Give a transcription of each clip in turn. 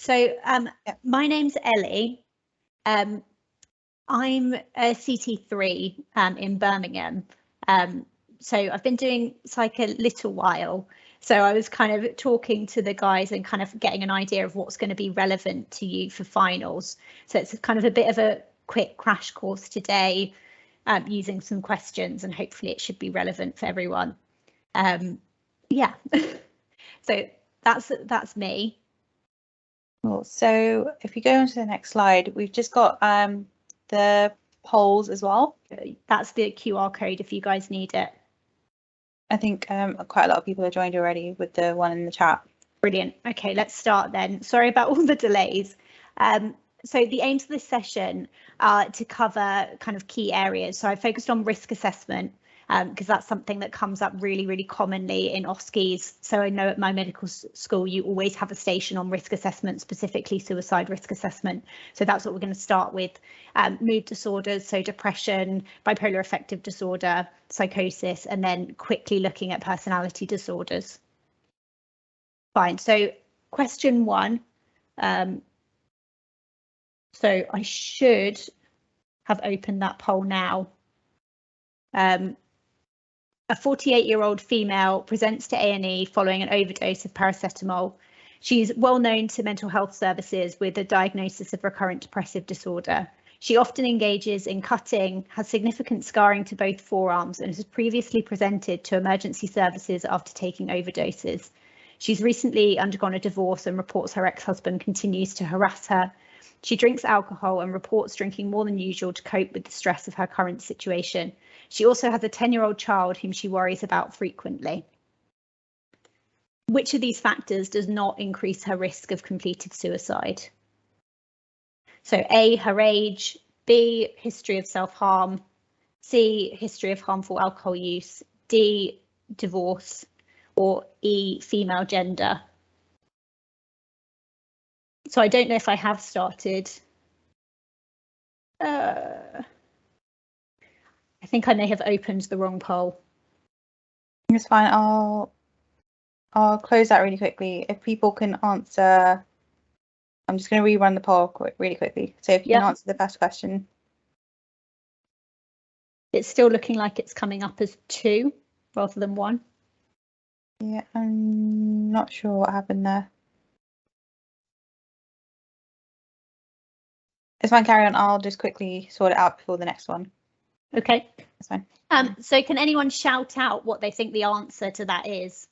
So my name's Ellie. I'm a CT3 in Birmingham. So I've been doing psych a little while. So I was kind of talking to the guys and kind of getting an idea of what's going to be relevant to you for finals. So it's kind of a bit of a quick crash course today, using some questions, and hopefully it should be relevant for everyone. Yeah, so that's me. Cool. So if you go on to the next slide, we've just got the polls as well. That's the QR code if you guys need it. I think quite a lot of people are joined already with the one in the chat. Brilliant. Okay, let's start then. Sorry about all the delays. So the aims of this session are to cover kind of key areas. So I focused on risk assessment because that's something that comes up really, really commonly in OSCEs. So I know at my medical school, you always have a station on risk assessment, specifically suicide risk assessment. So that's what we're going to start with. Mood disorders, so depression, bipolar affective disorder, psychosis, and then quickly looking at personality disorders. Fine, so question 1. So I should have opened that poll now. A 48-year-old female presents to A&E following an overdose of paracetamol. She's well known to mental health services with a diagnosis of recurrent depressive disorder. She often engages in cutting, has significant scarring to both forearms, and has previously presented to emergency services after taking overdoses. She's recently undergone a divorce and reports her ex-husband continues to harass her. She drinks alcohol and reports drinking more than usual to cope with the stress of her current situation. She also has a 10-year-old child whom she worries about frequently. Which of these factors does not increase her risk of completed suicide? So A, her age, B, history of self-harm, C, history of harmful alcohol use, D, divorce, or E, female gender. So I don't know if I have started. I think I may have opened the wrong poll. It's fine. I'll close that really quickly. If people can answer, I'm just going to rerun the poll really quickly. So if you can answer the first question. It's still looking like it's coming up as 2 rather than 1. Yeah, I'm not sure what happened there. It's fine, carry on. I'll just quickly sort it out before the next one. Okay. That's fine. So can anyone shout out what they think the answer to that is?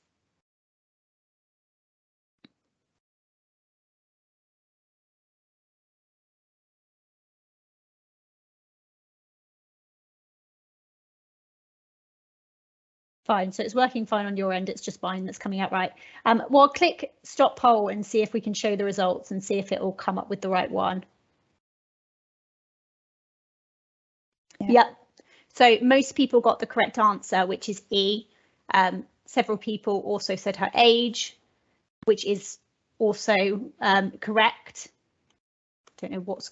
Fine, so it's working fine on your end, it's just mine that's coming out right. Well, click stop poll and see if we can show the results and see if it will come up with the right one. Yep. So most people got the correct answer, which is E. Several people also said her age, which is also correct. Don't know what's.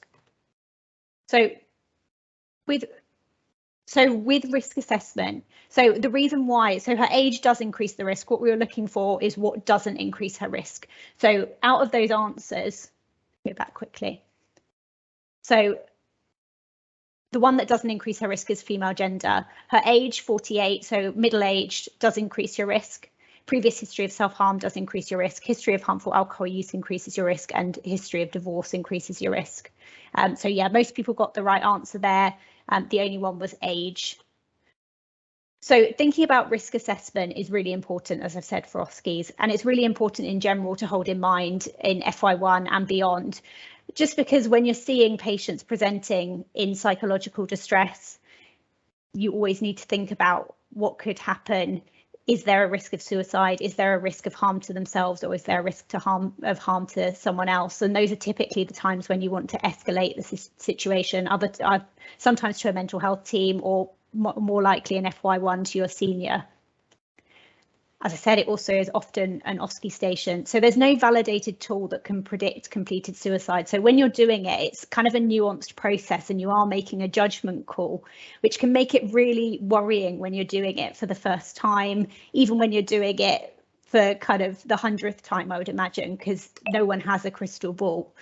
So with risk assessment, so the reason why, so her age does increase the risk. What we were looking for is what doesn't increase her risk. So out of those answers, go back quickly. So the one that doesn't increase her risk is female gender. Her age, 48, so middle-aged, does increase your risk. Previous history of self-harm does increase your risk. History of harmful alcohol use increases your risk, and history of divorce increases your risk. So yeah, most people got the right answer there. The only one was age. So thinking about risk assessment is really important, as I've said, for OSCEs, and it's really important in general to hold in mind in FY1 and beyond. Just because when you're seeing patients presenting in psychological distress, you always need to think about what could happen. Is there a risk of suicide? Is there a risk of harm to themselves, or is there a risk of harm to someone else? And those are typically the times when you want to escalate the situation, sometimes to a mental health team, or more likely an FY1 to your senior. As I said, it also is often an OSCE station. So there's no validated tool that can predict completed suicide. So when you're doing it, it's kind of a nuanced process, and you are making a judgment call, which can make it really worrying when you're doing it for the first time, even when you're doing it for kind of the 100th time, I would imagine, because no one has a crystal ball.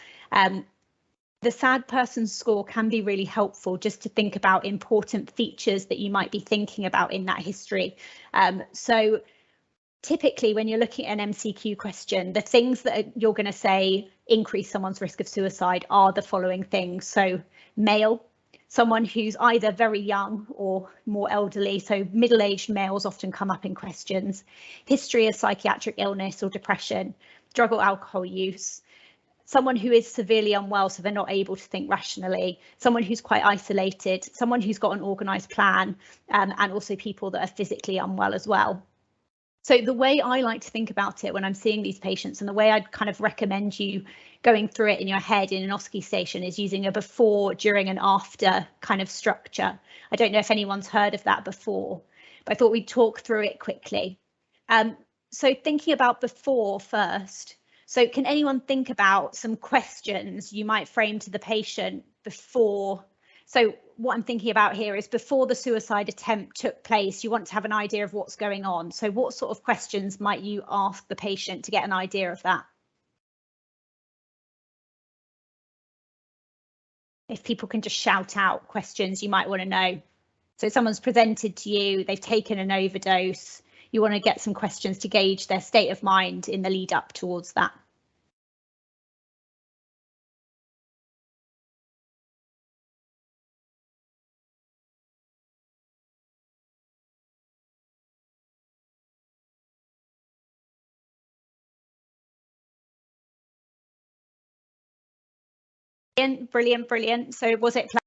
The sad person score can be really helpful just to think about important features that you might be thinking about in that history. So typically when you're looking at an MCQ question, the things that you're going to say increase someone's risk of suicide are the following things. So male, someone who's either very young or more elderly, so middle-aged males often come up in questions, history of psychiatric illness or depression, drug or alcohol use, someone who is severely unwell, so they're not able to think rationally, someone who's quite isolated, someone who's got an organised plan, and also people that are physically unwell as well. So the way I like to think about it when I'm seeing these patients, and the way I'd kind of recommend you going through it in your head in an OSCE station, is using a before, during and after kind of structure. I don't know if anyone's heard of that before, but I thought we'd talk through it quickly. So thinking about before first. So can anyone think about some questions you might frame to the patient before? So what I'm thinking about here is before the suicide attempt took place, you want to have an idea of what's going on. So what sort of questions might you ask the patient to get an idea of that? If people can just shout out questions you might want to know. So someone's presented to you, they've taken an overdose. You want to get some questions to gauge their state of mind in the lead up towards that. Brilliant, brilliant. So was it planned?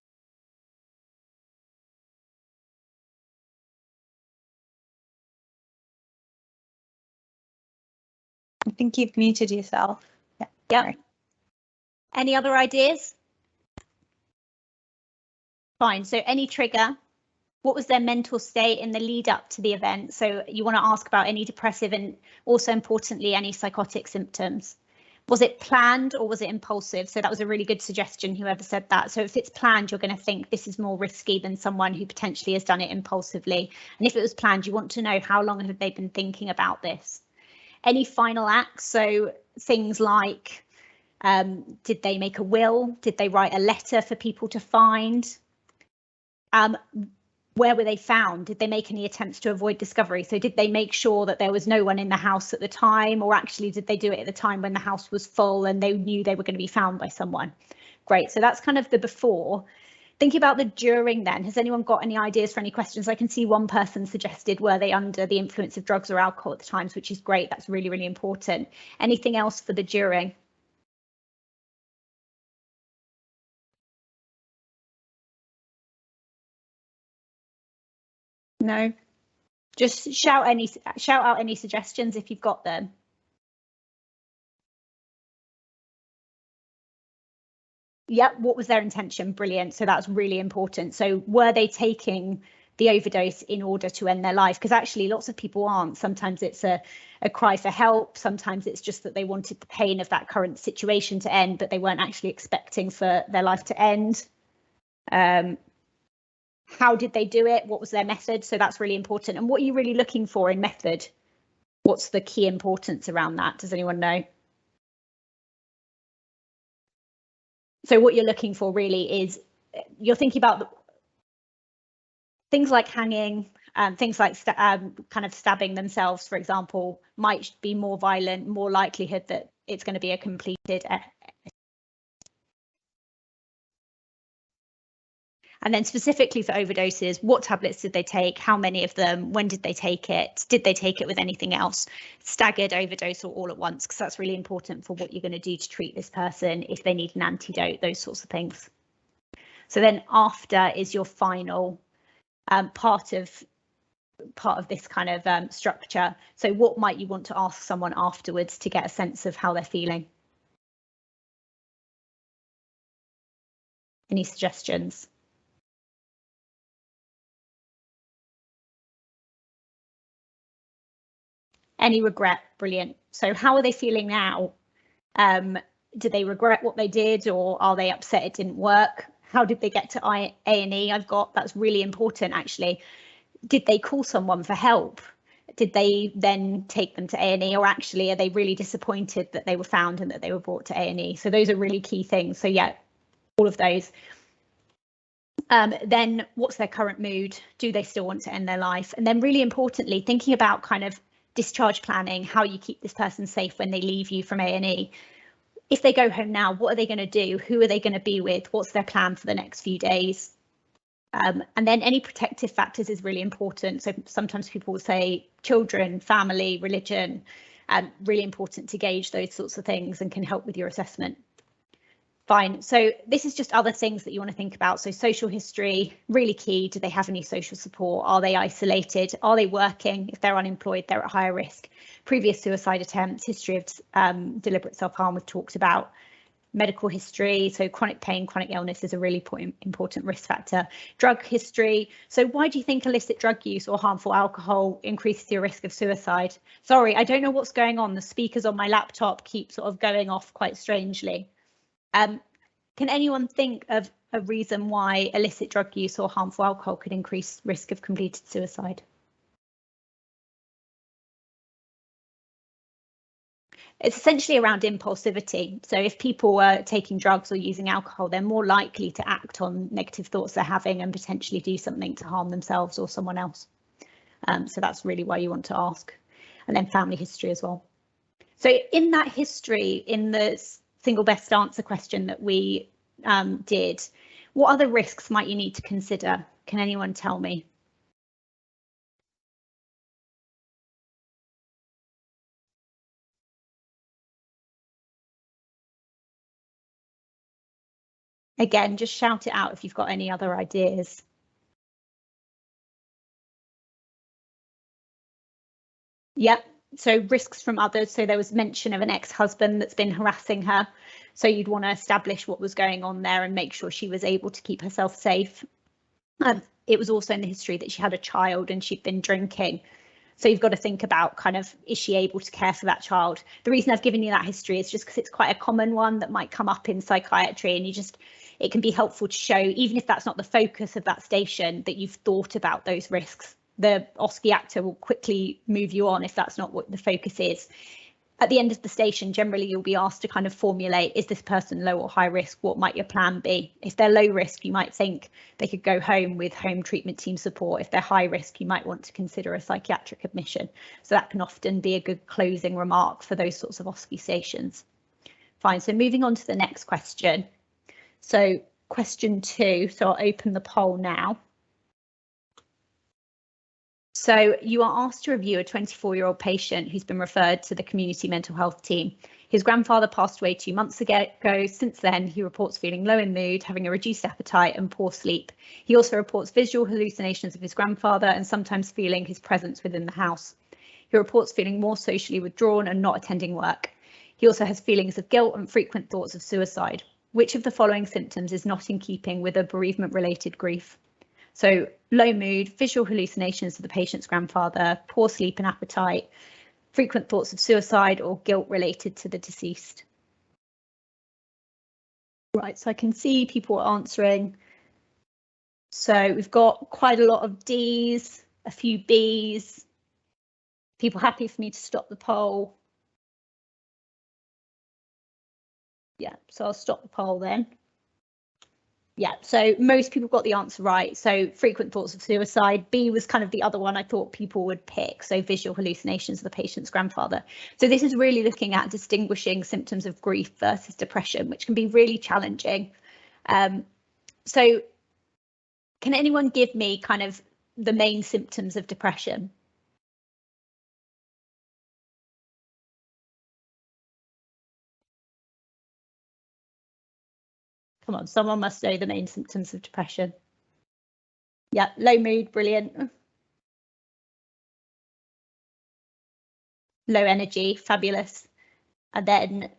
I think you've muted yourself. Yeah. Yeah. Sorry. Any other ideas? Fine. So any trigger? What was their mental state in the lead up to the event? So you want to ask about any depressive and also importantly, any psychotic symptoms. Was it planned or was it impulsive? So that was a really good suggestion, whoever said that. So if it's planned, you're going to think this is more risky than someone who potentially has done it impulsively. And if it was planned, you want to know how long have they been thinking about this? Any final acts? So things like, did they make a will? Did they write a letter for people to find? Where were they found? Did they make any attempts to avoid discovery? So did they make sure that there was no one in the house at the time, or actually did they do it at the time when the house was full and they knew they were going to be found by someone? Great. So that's kind of the before. Thinking about the during then, has anyone got any ideas for any questions? I can see one person suggested, were they under the influence of drugs or alcohol at the times, which is great. That's really, really important. Anything else for the during? No, just shout out any suggestions if you've got them. Yep, what was their intention? Brilliant. So that's really important. So were they taking the overdose in order to end their life? Because actually lots of people aren't. Sometimes it's a cry for help. Sometimes it's just that they wanted the pain of that current situation to end, but they weren't actually expecting for their life to end. How did they do it? What was their method? So that's really important. And what are you really looking for in method? What's the key importance around that? Does anyone know? So what you're looking for really is you're thinking about things like hanging, things like kind of stabbing themselves, for example, might be more violent, more likelihood that it's going to be a completed. And then specifically for overdoses, what tablets did they take? How many of them? When did they take it? Did they take it with anything else? Staggered overdose or all at once? Because that's really important for what you're going to do to treat this person if they need an antidote, those sorts of things. So then after is your final part of this kind of structure. So what might you want to ask someone afterwards to get a sense of how they're feeling? Any suggestions? Any regret? Brilliant. So how are they feeling now? Do they regret what they did, or are they upset it didn't work? How did they get to A&E? That's really important, actually. Did they call someone for help? Did they then take them to A&E, or actually are they really disappointed that they were found and that they were brought to A&E? So those are really key things. So yeah, all of those. Then what's their current mood? Do they still want to end their life? And then really importantly, thinking about kind of discharge planning, how you keep this person safe when they leave you from A&E. If they go home now, what are they going to do? Who are they going to be with? What's their plan for the next few days? And then any protective factors is really important. So sometimes people will say children, family, religion, really important to gauge those sorts of things and can help with your assessment. Fine. So this is just other things that you want to think about. So social history, really key. Do they have any social support? Are they isolated? Are they working? If they're unemployed, they're at higher risk. Previous suicide attempts, history of deliberate self-harm we've talked about. Medical history, so chronic pain, chronic illness is a really important risk factor. Drug history. So why do you think illicit drug use or harmful alcohol increases your risk of suicide? Sorry, I don't know what's going on. The speakers on my laptop keep sort of going off quite strangely. Can anyone think of a reason why illicit drug use or harmful alcohol could increase risk of completed suicide? It's essentially around impulsivity. So if people are taking drugs or using alcohol, they're more likely to act on negative thoughts they're having and potentially do something to harm themselves or someone else. So that's really why you want to ask. And then family history as well. So in that history, in the single best answer question that we did, what other risks might you need to consider? Can anyone tell me? Again, just shout it out if you've got any other ideas. Yep. So risks from others. So there was mention of an ex-husband that's been harassing her. So you'd want to establish what was going on there and make sure she was able to keep herself safe. It was also in the history that she had a child and she'd been drinking. So you've got to think about kind of, is she able to care for that child? The reason I've given you that history is just because it's quite a common one that might come up in psychiatry, and it can be helpful to show, even if that's not the focus of that station, that you've thought about those risks. The OSCE actor will quickly move you on if that's not what the focus is. At the end of the station, generally you'll be asked to kind of formulate, is this person low or high risk? What might your plan be? If they're low risk, you might think they could go home with home treatment team support. If they're high risk, you might want to consider a psychiatric admission. So that can often be a good closing remark for those sorts of OSCE stations. Fine, so moving on to the next question. So question 2, so I'll open the poll now. So you are asked to review a 24-year-old patient who's been referred to the community mental health team. His grandfather passed away 2 months ago. Since then, he reports feeling low in mood, having a reduced appetite and poor sleep. He also reports visual hallucinations of his grandfather and sometimes feeling his presence within the house. He reports feeling more socially withdrawn and not attending work. He also has feelings of guilt and frequent thoughts of suicide. Which of the following symptoms is not in keeping with a bereavement-related grief? So low mood, visual hallucinations of the patient's grandfather, poor sleep and appetite, frequent thoughts of suicide, or guilt related to the deceased. Right, so I can see people answering. So we've got quite a lot of Ds, a few Bs. People happy for me to stop the poll? Yeah, so I'll stop the poll then. Yeah, so most people got the answer right. So frequent thoughts of suicide. B was kind of the other one I thought people would pick. So visual hallucinations of the patient's grandfather. So this is really looking at distinguishing symptoms of grief versus depression, which can be really challenging. So can anyone give me kind of the main symptoms of depression? Come on, someone must know the main symptoms of depression. Yeah, low mood, brilliant. Low energy, fabulous. And then,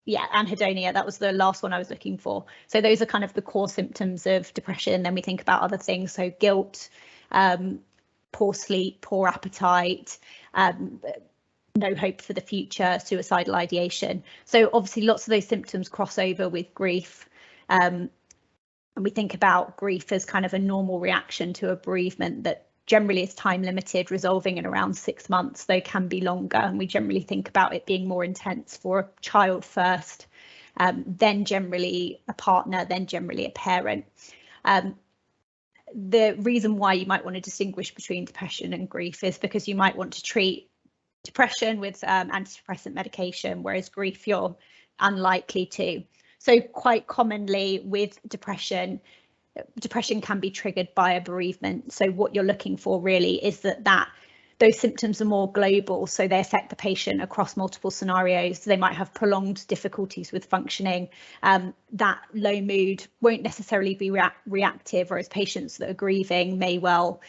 yeah, anhedonia, that was the last one I was looking for. So those are kind of the core symptoms of depression. Then we think about other things, so guilt, poor sleep, poor appetite, no hope for the future, suicidal ideation. So obviously lots of those symptoms cross over with grief. And we think about grief as kind of a normal reaction to a bereavement that generally is time limited, resolving in around 6 months, though can be longer. And we generally think about it being more intense for a child first, then generally a partner, then generally a parent. The reason why you might want to distinguish between depression and grief is because you might want to treat depression with antidepressant medication, whereas grief you're unlikely to. So quite commonly with depression can be triggered by a bereavement. So what you're looking for really is that those symptoms are more global, so they affect the patient across multiple scenarios. They might have prolonged difficulties with functioning. That low mood won't necessarily be reactive, whereas patients that are grieving may well,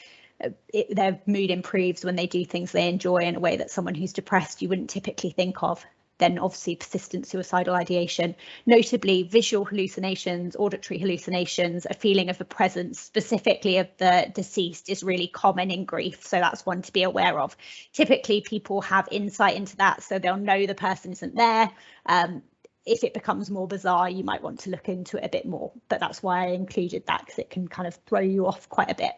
their mood improves when they do things they enjoy in a way that someone who's depressed you wouldn't typically think of. Then obviously persistent suicidal ideation, notably visual hallucinations, auditory hallucinations, a feeling of the presence specifically of the deceased is really common in grief. So that's one to be aware of. Typically people have insight into that, so they'll know the person isn't there. If it becomes more bizarre, you might want to look into it a bit more, but that's why I included that, because it can kind of throw you off quite a bit.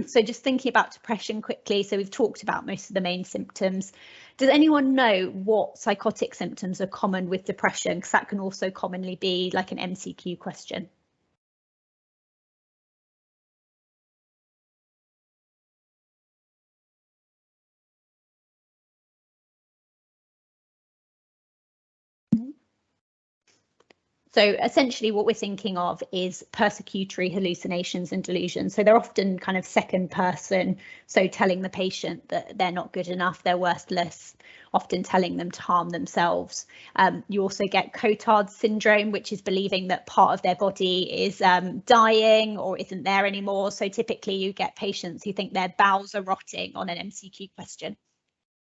So just thinking about depression quickly, so we've talked about most of the main symptoms. Does anyone know what psychotic symptoms are common with depression? Because that can also commonly be like an MCQ question. So essentially what we're thinking of is persecutory hallucinations and delusions. So they're often kind of second person, so telling the patient that they're not good enough, they're worthless, often telling them to harm themselves. You also get Cotard syndrome, which is believing that part of their body is dying or isn't there anymore. So typically you get patients who think their bowels are rotting on an MCQ question.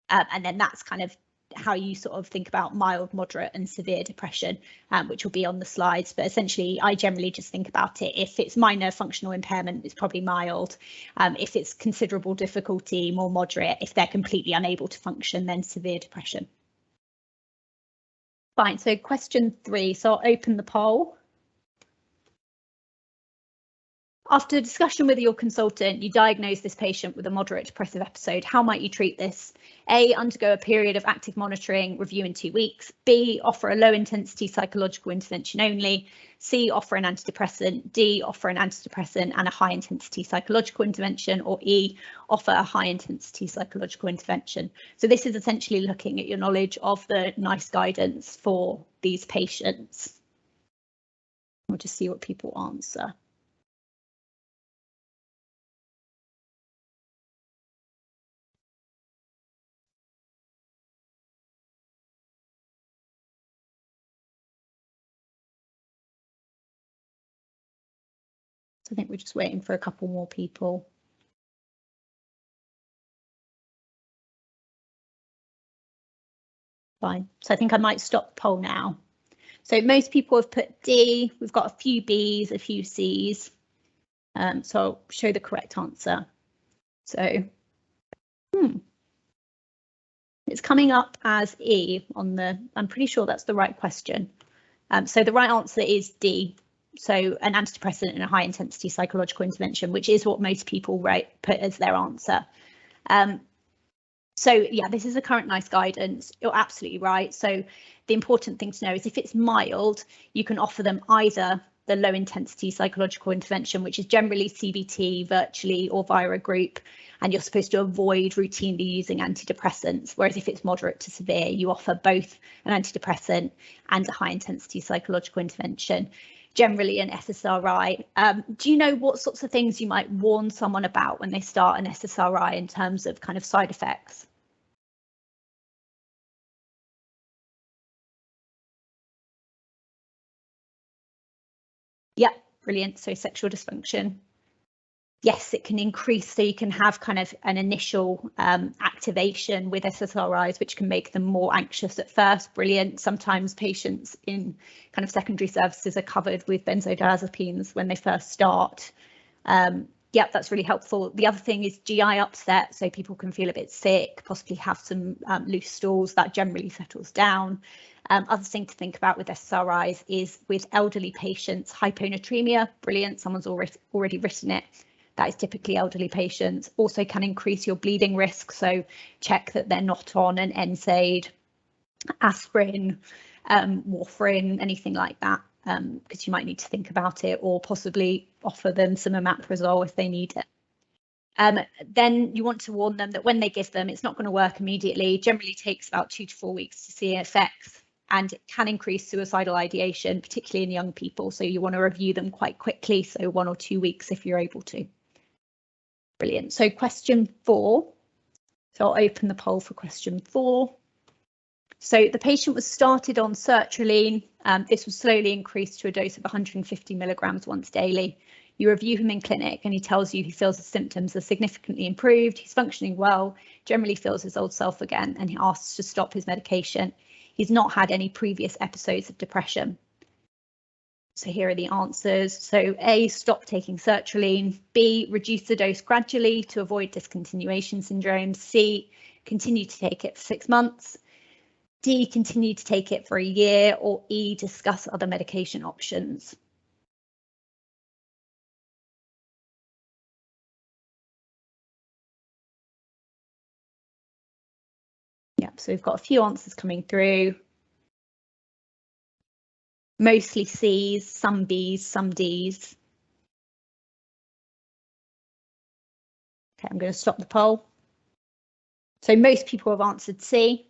And then that's kind of how you sort of think about mild, moderate and severe depression, which will be on the slides. But essentially, I generally just think about it. If it's minor functional impairment, it's probably mild. If it's considerable difficulty, more moderate. If they're completely unable to function, then severe depression. Fine, so question 3. So I'll open the poll. After discussion with your consultant, you diagnose this patient with a moderate depressive episode. How might you treat this? A, undergo a period of active monitoring, review in 2 weeks. B, offer a low intensity psychological intervention only. C, offer an antidepressant. D, offer an antidepressant and a high intensity psychological intervention. Or E, offer a high intensity psychological intervention. So this is essentially looking at your knowledge of the NICE guidance for these patients. We'll just see what people answer. I think we're just waiting for a couple more people. Fine. So I think I might stop the poll now. So most people have put D. We've got a few Bs, a few Cs. So I'll show the correct answer. So it's coming up as E on the, I'm pretty sure that's the right question. So the right answer is D. So an antidepressant and a high intensity psychological intervention, which is what most people put as their answer. So yeah, this is the current NICE guidance. You're absolutely right. So the important thing to know is if it's mild, you can offer them either the low intensity psychological intervention, which is generally CBT, virtually or via a group, and you're supposed to avoid routinely using antidepressants. Whereas if it's moderate to severe, you offer both an antidepressant and a high intensity psychological intervention, generally an SSRI. Do you know what sorts of things you might warn someone about when they start an SSRI in terms of kind of side effects? Yeah, brilliant. So sexual dysfunction. Yes, it can increase, so you can have kind of an initial activation with SSRIs, which can make them more anxious at first. Brilliant. Sometimes patients in kind of secondary services are covered with benzodiazepines when they first start. Yeah, that's really helpful. The other thing is GI upset, so people can feel a bit sick, possibly have some loose stools. That generally settles down. Other thing to think about with SSRIs is with elderly patients, hyponatremia. Brilliant, someone's already written it. That is typically elderly patients. Also can increase your bleeding risk, so check that they're not on an NSAID, aspirin, warfarin, anything like that, because you might need to think about it, or possibly offer them some omeprazole if they need it. Then you want to warn them that when they give them, it's not going to work immediately. Generally takes about 2 to 4 weeks to see effects, and it can increase suicidal ideation, particularly in young people. So you want to review them quite quickly, so 1 or 2 weeks if you're able to. Brilliant. So question 4. So I'll open the poll for question 4. So the patient was started on sertraline. This was slowly increased to a dose of 150 milligrams once daily. You review him in clinic and he tells you he feels the symptoms are significantly improved, he's functioning well, generally feels his old self again, and he asks to stop his medication. He's not had any previous episodes of depression. So here are the answers. So A, stop taking sertraline. B, reduce the dose gradually to avoid discontinuation syndrome. C, continue to take it for 6 months. D, continue to take it for a year. Or E, discuss other medication options. Yeah, so we've got a few answers coming through. Mostly C's, some B's, some D's. Okay, I'm going to stop the poll. So most people have answered C.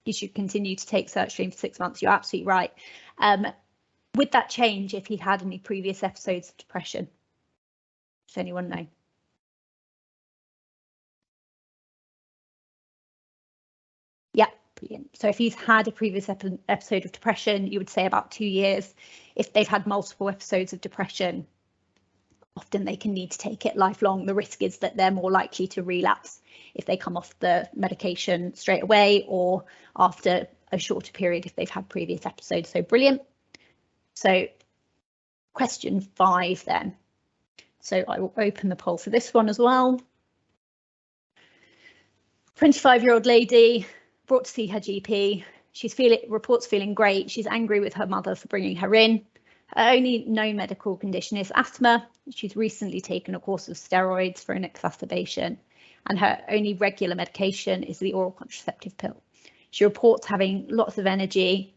You should continue to take sertraline for 6 months. You're absolutely right. Would that change if he had any previous episodes of depression? Does anyone know? Yeah, brilliant. So if he's had a previous episode of depression, you would say about 2 years. If they've had multiple episodes of depression, often they can need to take it lifelong. The risk is that they're more likely to relapse if they come off the medication straight away or after a shorter period if they've had previous episodes. So brilliant. So question 5 then. So I will open the poll for this one as well. 25-year-old lady brought to see her GP. Reports feeling great. She's angry with her mother for bringing her in. Her only known medical condition is asthma. She's recently taken a course of steroids for an exacerbation, and her only regular medication is the oral contraceptive pill. She reports having lots of energy.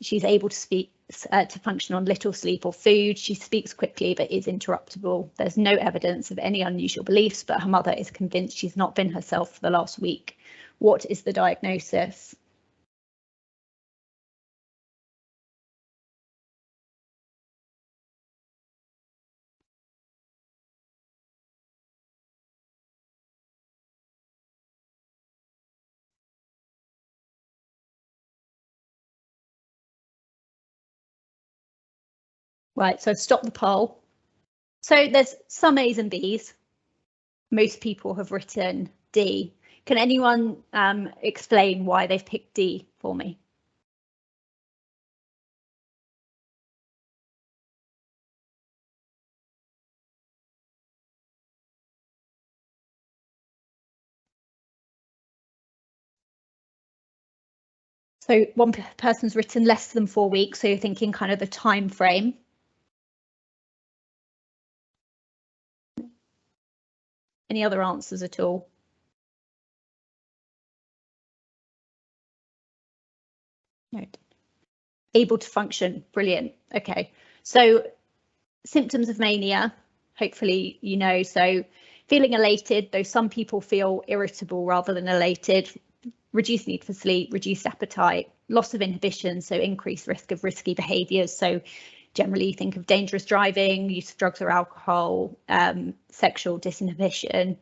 She's able to speak, to function on little sleep or food. She speaks quickly but is interruptible. There's no evidence of any unusual beliefs, but her mother is convinced she's not been herself for the last week. What is the diagnosis? Right, so I've stopped the poll. So there's some A's and B's. Most people have written D. Can anyone explain why they've picked D for me? So one person's written less than 4 weeks, so you're thinking kind of the time frame. Any other answers at all? No. Able to function, brilliant. Okay, so symptoms of mania, hopefully you know, so feeling elated, though some people feel irritable rather than elated, reduced need for sleep, reduced appetite, loss of inhibition, so increased risk of risky behaviours. So generally think of dangerous driving, use of drugs or alcohol, sexual disinhibition,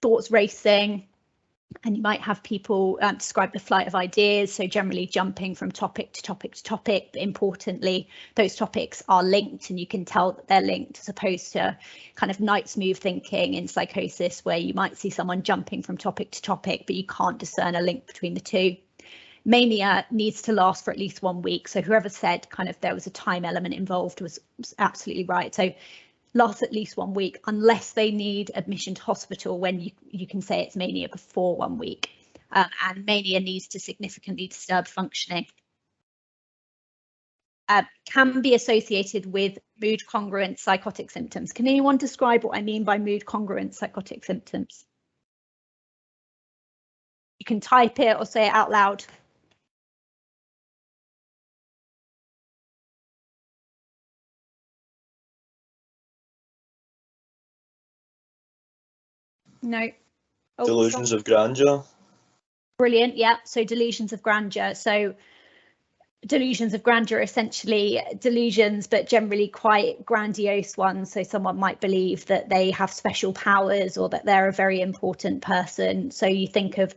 thoughts racing, and you might have people describe the flight of ideas, so generally jumping from topic to topic to topic, but importantly those topics are linked and you can tell that they're linked, as opposed to kind of night's move thinking in psychosis where you might see someone jumping from topic to topic but you can't discern a link between the two. Mania needs to last for at least 1 week, so whoever said kind of there was a time element involved was absolutely right. So lasts at least 1 week, unless they need admission to hospital, when you can say it's mania before 1 week. And mania needs to significantly disturb functioning. can be associated with mood congruent psychotic symptoms. Can anyone describe what I mean by mood congruent psychotic symptoms? You can type it or say it out loud. No. Oh, Delusions of grandeur. Brilliant. Yeah. So delusions of grandeur. So delusions of grandeur are essentially delusions, but generally quite grandiose ones. So someone might believe that they have special powers or that they're a very important person. So you think of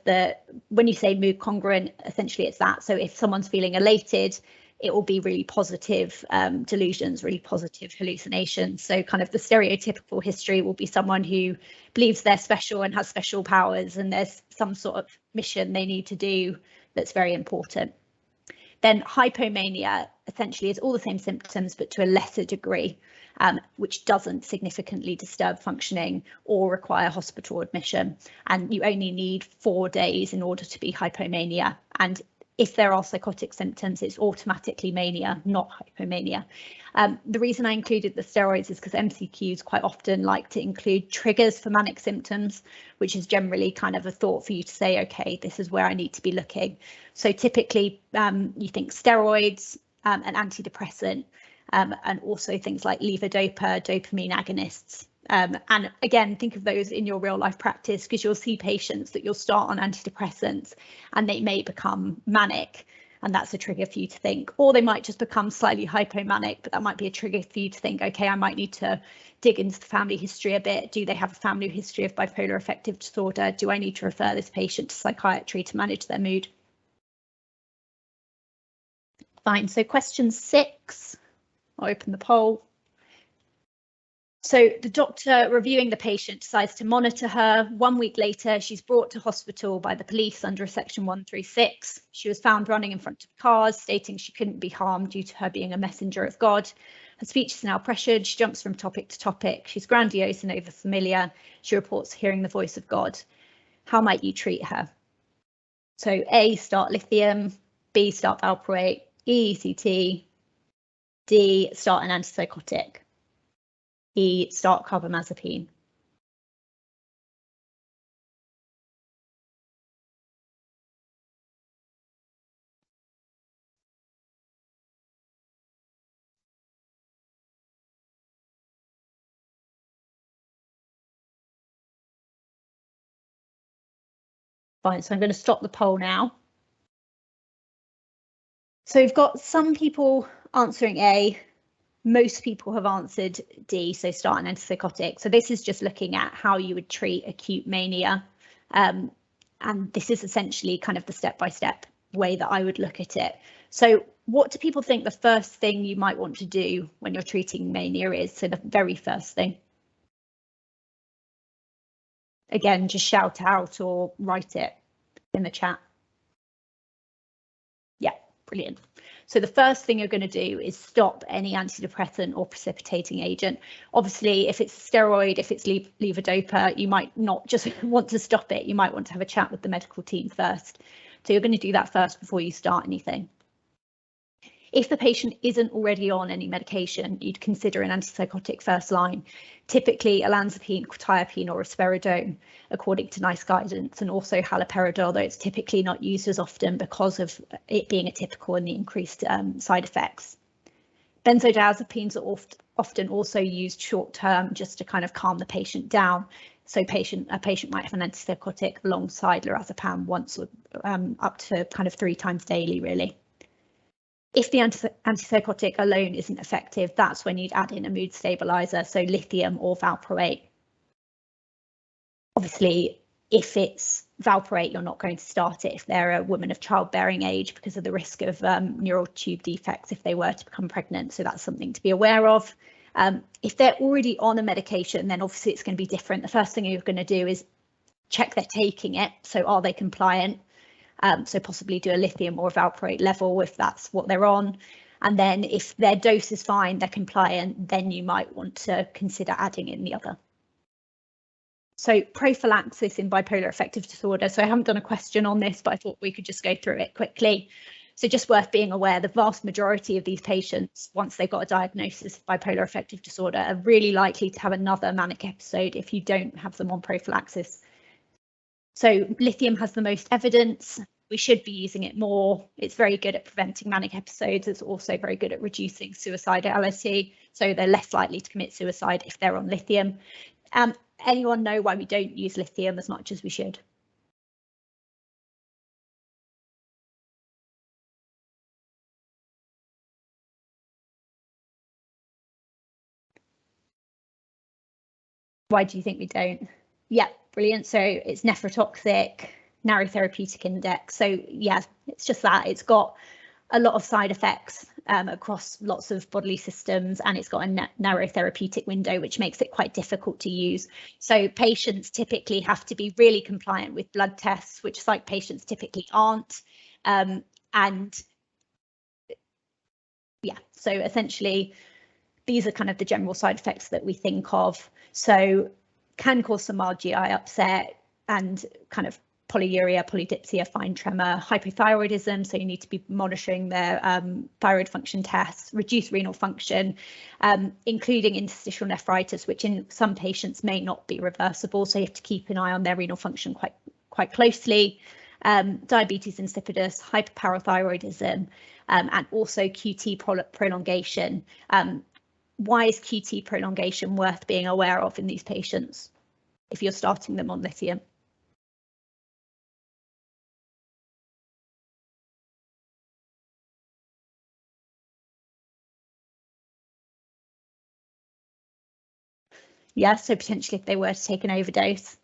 when you say mood congruent, essentially it's that. So if someone's feeling elated, it will be really positive delusions, really positive hallucinations. So kind of the stereotypical history will be someone who believes they're special and has special powers, and there's some sort of mission they need to do that's very important. Then hypomania essentially is all the same symptoms, but to a lesser degree, which doesn't significantly disturb functioning or require hospital admission. And you only need 4 days in order to be hypomania. And if there are psychotic symptoms, it's automatically mania, not hypomania. The reason I included the steroids is because MCQs quite often like to include triggers for manic symptoms, which is generally kind of a thought for you to say, OK, this is where I need to be looking. So typically you think steroids, an antidepressant, and also things like levodopa, dopamine agonists. And again, think of those in your real life practice, because you'll see patients that you'll start on antidepressants and they may become manic, and that's a trigger for you to think, or they might just become slightly hypomanic, but that might be a trigger for you to think, OK, I might need to dig into the family history a bit. Do they have a family history of bipolar affective disorder? Do I need to refer this patient to psychiatry to manage their mood? Fine. So question 6, I'll open the poll. So the doctor reviewing the patient decides to monitor her. 1 week later, she's brought to hospital by the police under a section 136. She was found running in front of cars, stating she couldn't be harmed due to her being a messenger of God. Her speech is now pressured. She jumps from topic to topic. She's grandiose and over-familiar. She reports hearing the voice of God. How might you treat her? So A, start lithium. B, start valproate. E, ECT. D, start an antipsychotic. E, start carbamazepine. Fine, so I'm going to stop the poll now. So we've got some people answering A. Most people have answered D, so start an antipsychotic. So this is just looking at how you would treat acute mania. And this is essentially kind of the step-by-step way that I would look at it. So what do people think the first thing you might want to do when you're treating mania is? So the very first thing. Again, just shout out or write it in the chat. Yeah, brilliant. So the first thing you're going to do is stop any antidepressant or precipitating agent. Obviously, if it's steroid, if it's levodopa, you might not just want to stop it. You might want to have a chat with the medical team first. So you're going to do that first before you start anything. If the patient isn't already on any medication, you'd consider an antipsychotic first line, typically olanzapine, quetiapine or risperidone, according to NICE guidance, and also haloperidol, though it's typically not used as often because of it being atypical and the increased side effects. Benzodiazepines are often also used short term just to kind of calm the patient down. So a patient might have an antipsychotic alongside lorazepam once or up to kind of 3 times daily, really. If the antipsychotic alone isn't effective, that's when you'd add in a mood stabilizer, so lithium or valproate. Obviously, if it's valproate, you're not going to start it if they're a woman of childbearing age because of the risk of neural tube defects if they were to become pregnant. So that's something to be aware of. If they're already on a medication, then obviously it's going to be different. The first thing you're going to do is check they're taking it. So are they compliant? So possibly do a lithium or a valproate level if that's what they're on. And then if their dose is fine, they're compliant, then you might want to consider adding in the other. So prophylaxis in bipolar affective disorder. So I haven't done a question on this, but I thought we could just go through it quickly. So just worth being aware, the vast majority of these patients, once they've got a diagnosis of bipolar affective disorder, are really likely to have another manic episode if you don't have them on prophylaxis. So lithium has the most evidence. We should be using it more. It's very good at preventing manic episodes. It's also very good at reducing suicidality. So they're less likely to commit suicide if they're on lithium. Anyone know why we don't use lithium as much as we should? Why do you think we don't? Yeah, brilliant. So it's nephrotoxic, narrow therapeutic index. So yeah, it's just that it's got a lot of side effects across lots of bodily systems, and it's got a narrow therapeutic window, which makes it quite difficult to use. So patients typically have to be really compliant with blood tests, which psych patients typically aren't. And yeah, so essentially, these are kind of the general side effects that we think of. So can cause some mild GI upset and kind of polyuria, polydipsia, fine tremor, hypothyroidism. So you need to be monitoring their thyroid function tests, reduce renal function, including interstitial nephritis, which in some patients may not be reversible. So you have to keep an eye on their renal function quite closely. Diabetes insipidus, hyperparathyroidism, and also QT prolongation. Why is QT prolongation worth being aware of in these patients if you're starting them on lithium? Yeah, so potentially if they were to take an overdose.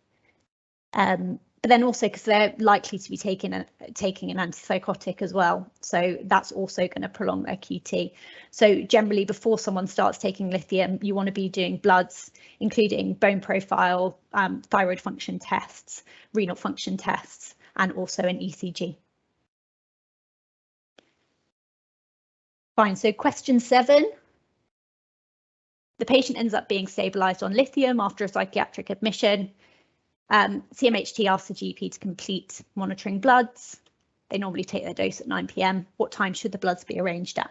But then also because they're likely to be taking an antipsychotic as well. So that's also going to prolong their QT. So generally before someone starts taking lithium, you want to be doing bloods, including bone profile, thyroid function tests, renal function tests, and also an ECG. Fine, so question 7. The patient ends up being stabilised on lithium after a psychiatric admission. CMHT asks the GP to complete monitoring bloods. They normally take their dose at 9 p.m. What time should the bloods be arranged at?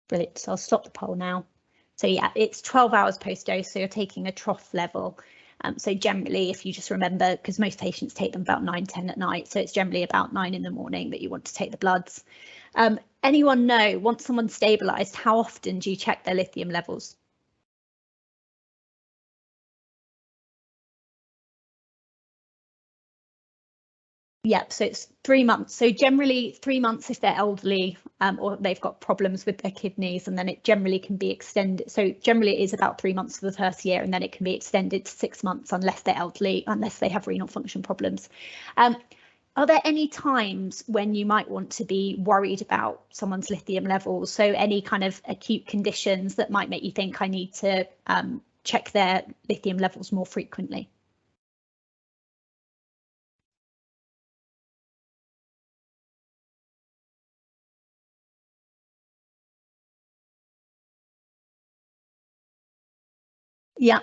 Brilliant, so I'll stop the poll now. So yeah, it's 12 hours post-dose, so you're taking a trough level. So generally, if you just remember, because most patients take them about 9, 10 at night, so it's generally about 9 in the morning that you want to take the bloods. Anyone know, once someone's stabilised, how often do you check their lithium levels? Yep, so it's 3 months. So generally 3 months if they're elderly or they've got problems with their kidneys, and then it generally can be extended. So generally it is about 3 months for the first year, and then it can be extended to 6 months unless they're elderly, unless they have renal function problems. Are there any times when you might want to be worried about someone's lithium levels? So any kind of acute conditions that might make you think I need to check their lithium levels more frequently? Yeah.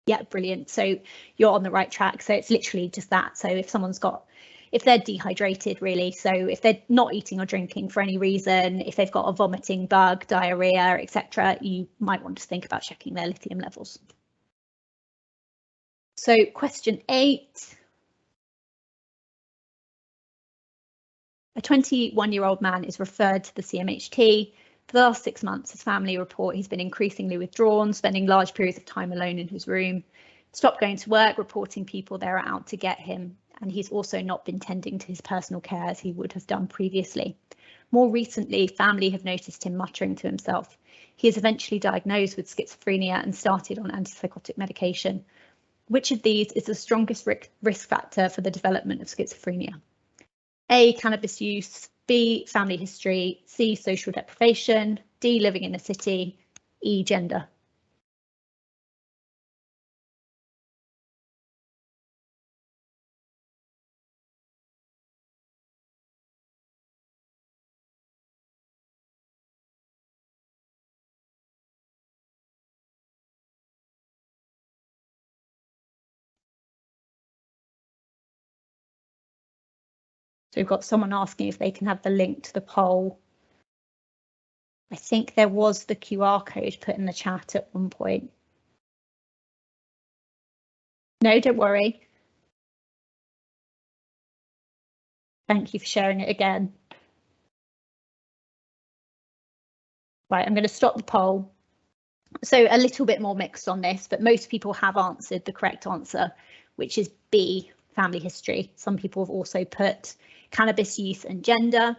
Yeah, brilliant. So you're on the right track. So it's literally just that. So if they're dehydrated, really, so if they're not eating or drinking for any reason, if they've got a vomiting bug, diarrhea, etc., you might want to think about checking their lithium levels. So question 8. A 21-year-old man is referred to the CMHT. For the last 6 months, his family report he's been increasingly withdrawn, spending large periods of time alone in his room, stopped going to work, reporting people there are out to get him, and he's also not been tending to his personal care as he would have done previously. More recently, family have noticed him muttering to himself. He is eventually diagnosed with schizophrenia and started on antipsychotic medication. Which of these is the strongest risk factor for the development of schizophrenia? A, cannabis use, B, family history, C, social deprivation, D, living in a city, E, gender. So we've got someone asking if they can have the link to the poll. I think there was the QR code put in the chat at one point. No, don't worry. Thank you for sharing it again. Right, I'm going to stop the poll. So a little bit more mixed on this, but most people have answered the correct answer, which is B, family history. Some people have also put cannabis use and gender.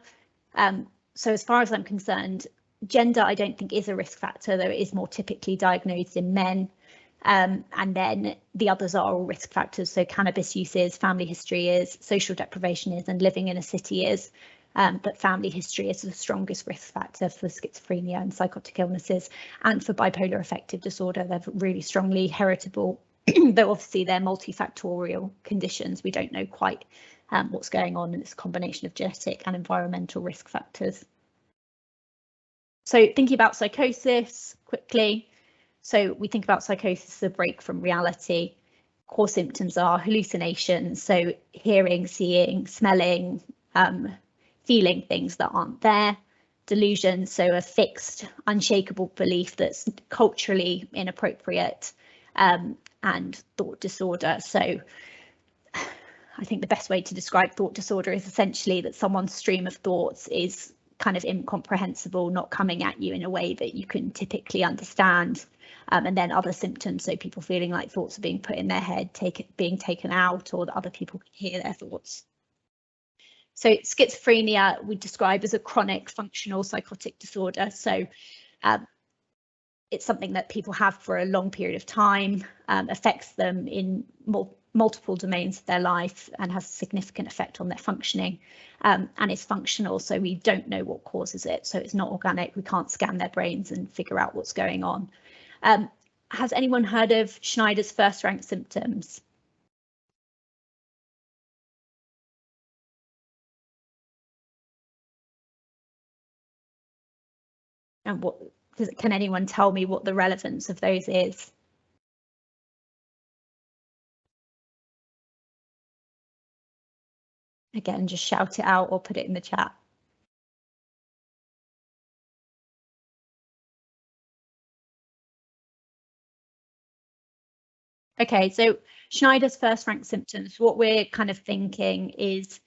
So as far as I'm concerned, gender I don't think is a risk factor, though it is more typically diagnosed in men. And then the others are all risk factors. So cannabis use is, family history is, social deprivation is, and living in a city is. But family history is the strongest risk factor for schizophrenia and psychotic illnesses, and for bipolar affective disorder. They're really strongly heritable, though obviously they're multifactorial conditions. We don't know quite what's going on in this combination of genetic and environmental risk factors. So thinking about psychosis quickly. So we think about psychosis as a break from reality. Core symptoms are hallucinations, so hearing, seeing, smelling, feeling things that aren't there. Delusions, so a fixed, unshakable belief that's culturally inappropriate, and thought disorder. So I think the best way to describe thought disorder is essentially that someone's stream of thoughts is kind of incomprehensible, not coming at you in a way that you can typically understand. And then other symptoms, so people feeling like thoughts are being put in their head, being taken out, or that other people can hear their thoughts. So schizophrenia we describe as a chronic functional psychotic disorder. So it's something that people have for a long period of time, affects them in multiple domains of their life, and has a significant effect on their functioning, and it's functional, so we don't know what causes it. So it's not organic. We can't scan their brains and figure out what's going on. Has anyone heard of Schneider's first rank symptoms? And what can anyone tell me what the relevance of those is? Again, just shout it out or put it in the chat. Okay, so Schneider's first rank symptoms, what we're kind of thinking is,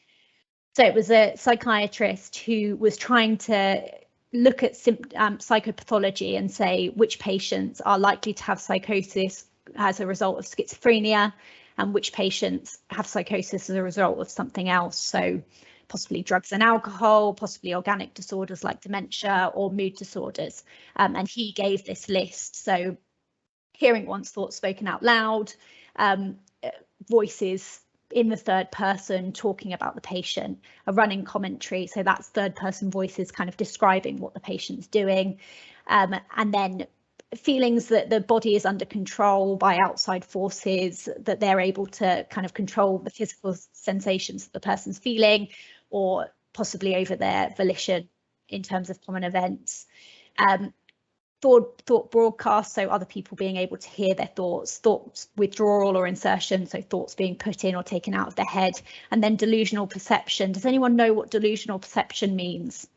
so it was a psychiatrist who was trying to look at psychopathology and say which patients are likely to have psychosis as a result of schizophrenia and which patients have psychosis as a result of something else. So possibly drugs and alcohol, possibly organic disorders like dementia, or mood disorders. And he gave this list. So hearing one's thoughts spoken out loud, voices in the third person talking about the patient, a running commentary, so that's third person voices kind of describing what the patient's doing, and then feelings that the body is under control by outside forces, that they're able to kind of control the physical sensations that the person's feeling, or possibly over their volition in terms of common events. Thought broadcast, so other people being able to hear their thoughts, thoughts withdrawal or insertion, so thoughts being put in or taken out of their head, and then delusional perception. Does anyone know what delusional perception means?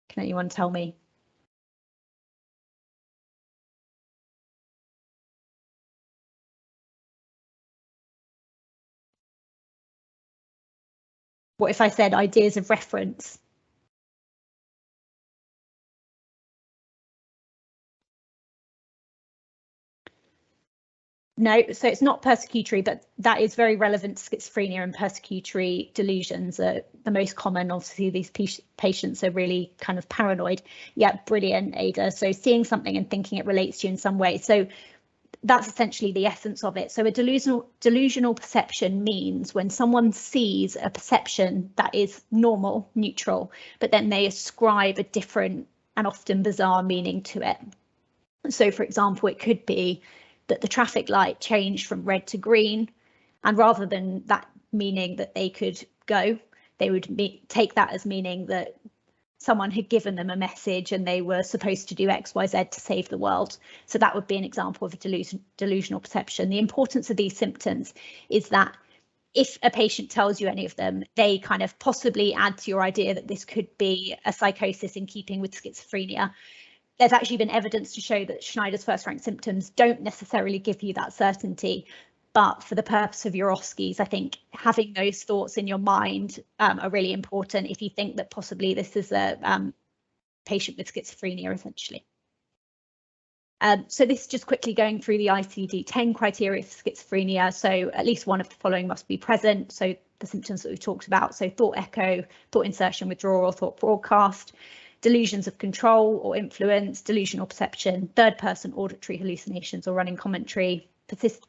Can anyone tell me? What if I said ideas of reference? No, so it's not persecutory, but that is very relevant to schizophrenia, and persecutory delusions are the most common. Obviously, these patients are really kind of paranoid. Yeah, brilliant, Ada. So seeing something and thinking it relates to you in some way. So that's essentially the essence of it. So a delusional perception means when someone sees a perception that is normal, neutral, but then they ascribe a different and often bizarre meaning to it. So, for example, it could be that the traffic light changed from red to green, and rather than that meaning that they could go, they would take that as meaning that someone had given them a message and they were supposed to do X, Y, Z to save the world. So that would be an example of a delusional perception. The importance of these symptoms is that if a patient tells you any of them, they kind of possibly add to your idea that this could be a psychosis in keeping with schizophrenia. There's actually been evidence to show that Schneider's first-rank symptoms don't necessarily give you that certainty. But for the purpose of your OSCEs, I think having those thoughts in your mind are really important if you think that possibly this is a patient with schizophrenia, essentially. So this is just quickly going through the ICD-10 criteria for schizophrenia. So at least one of the following must be present. So the symptoms that we've talked about. So thought echo, thought insertion, withdrawal, thought broadcast, delusions of control or influence, delusional perception, third person auditory hallucinations or running commentary,